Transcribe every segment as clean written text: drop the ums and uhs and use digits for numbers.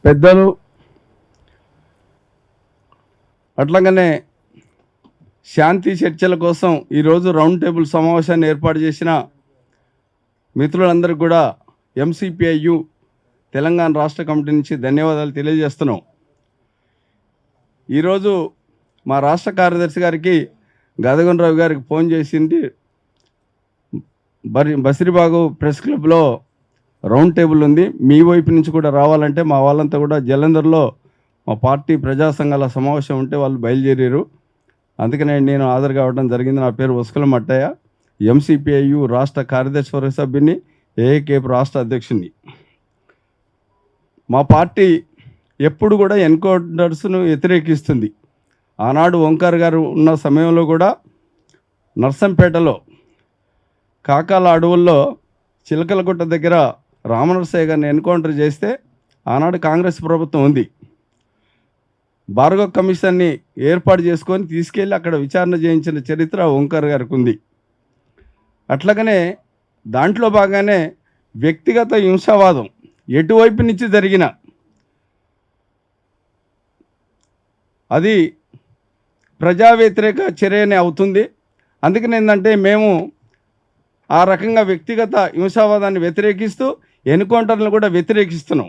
పెద్దలు అట్లాగనే శాంతి చర్చల కోసం ఈరోజు రౌండ్ టేబుల్ సమావేశాన్ని ఏర్పాటు చేసిన మిత్రులందరికీ కూడా ఎంసీపీఐయు తెలంగాణ రాష్ట్ర కమిటీ నుంచి ధన్యవాదాలు తెలియజేస్తున్నాం. ఈరోజు మా రాష్ట్ర కార్యదర్శి గారికి గదగొండరావు గారికి ఫోన్ చేసింది. బసిరిబాగు ప్రెస్ క్లబ్లో రౌండ్ టేబుల్ ఉంది, మీ వైపు నుంచి కూడా రావాలంటే మా వాళ్ళంతా కూడా జలంధర్లో మా పార్టీ ప్రజా సంఘాల సమావేశం ఉంటే వాళ్ళు బయలుదేరారు. అందుకనే నేను హాజరు కావడం జరిగింది. నా పేరు వస్కుల మట్టయ్య, ఎంసీపీఐయు రాష్ట్ర కార్యదర్శి వర్గ సభ్యుని, ఏఏకేపు రాష్ట్ర అధ్యక్షుని. మా పార్టీ ఎప్పుడు కూడా ఎన్కౌంటర్స్ను వ్యతిరేకిస్తుంది. ఆనాడు ఓంకార్ గారు ఉన్న సమయంలో కూడా నర్సంపేటలో కాకాల అడవుల్లో చిలకలగుట్ట దగ్గర రామనరసయ్య గారిని ఎన్కౌంటర్ చేస్తే ఆనాడు కాంగ్రెస్ ప్రభుత్వం ఉంది. భార్గవ కమిషన్ని ఏర్పాటు చేసుకొని తీసుకెళ్ళి అక్కడ విచారణ చేయించిన చరిత్ర ఓంకార్ గారికి ఉంది. అట్లాగనే దాంట్లో భాగంగానే వ్యక్తిగత హింసావాదం ఎటువైపు నుంచి జరిగిన అది ప్రజా వ్యతిరేక చర్యనే అవుతుంది. అందుకని ఏంటంటే మేము ఆ రకంగా వ్యక్తిగత హింసావాదాన్ని వ్యతిరేకిస్తూ ఎన్కౌంటర్లను కూడా వ్యతిరేకిస్తున్నాం.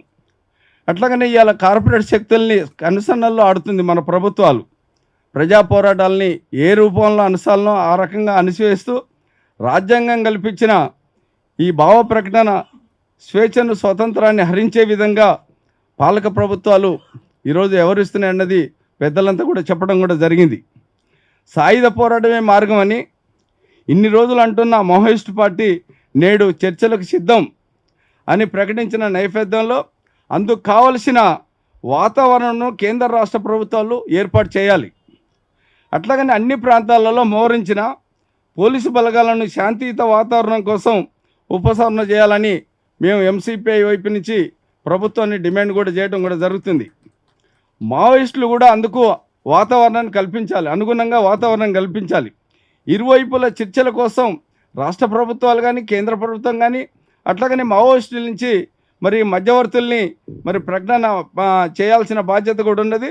అట్లాగనే ఇవాళ కార్పొరేట్ శక్తుల్ని కనుసన్నల్లో ఆడుతుంది మన ప్రభుత్వాలు. ప్రజా పోరాటాలని ఏ రూపంలో అనుసాలనో ఆ రకంగా అణిచివేస్తూ రాజ్యాంగం కల్పించిన ఈ భావ ప్రకటన స్వేచ్ఛను స్వతంత్రాన్ని హరించే విధంగా పాలక ప్రభుత్వాలు ఈరోజు వ్యవహరిస్తున్నాయన్నది పెద్దలంతా కూడా చెప్పడం కూడా జరిగింది. సాయుధ పోరాటమే మార్గం అని ఇన్ని రోజులు అంటున్న మావోయిస్టు పార్టీ నేడు చర్చలకు సిద్ధం అని ప్రకటించిన నేపథ్యంలో అందుకు కావలసిన వాతావరణంను కేంద్ర రాష్ట్ర ప్రభుత్వాలు ఏర్పాటు చేయాలి. అట్లాగని అన్ని ప్రాంతాలలో మోహరించిన పోలీసు బలగాలను శాంతియుత వాతావరణం కోసం ఉపసంహరణ చేయాలని మేము ఎంసీపీఐ వైపు నుంచి ప్రభుత్వాన్ని డిమాండ్ కూడా చేయడం కూడా జరుగుతుంది. మావోయిస్టులు కూడా అందుకు వాతావరణాన్ని కల్పించాలి, అనుగుణంగా వాతావరణం కల్పించాలి. ఇరువైపుల చర్చల కోసం రాష్ట్ర ప్రభుత్వాలు కానీ కేంద్ర ప్రభుత్వం కానీ అట్లాగనే మావోయిస్టుల నుంచి మరి మధ్యవర్తుల్ని మరి ప్రకటన చేయాల్సిన బాధ్యత కూడా ఉన్నది.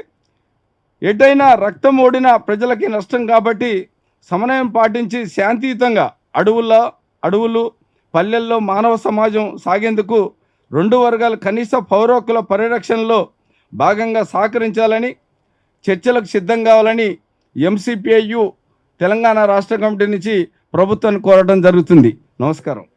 ఎటైనా రక్తం ఓడిన ప్రజలకి నష్టం కాబట్టి సమన్వయం పాటించి శాంతియుతంగా అడవులు పల్లెల్లో మానవ సమాజం సాగేందుకు రెండు వర్గాల కనీస పౌర హక్కుల పరిరక్షణలో భాగంగా సహకరించాలని, చర్చలకు సిద్ధం కావాలని ఎంసీపీఐయు తెలంగాణ రాష్ట్ర కమిటీ నుంచి ప్రభుత్వాన్ని కోరడం జరుగుతుంది. నమస్కారం.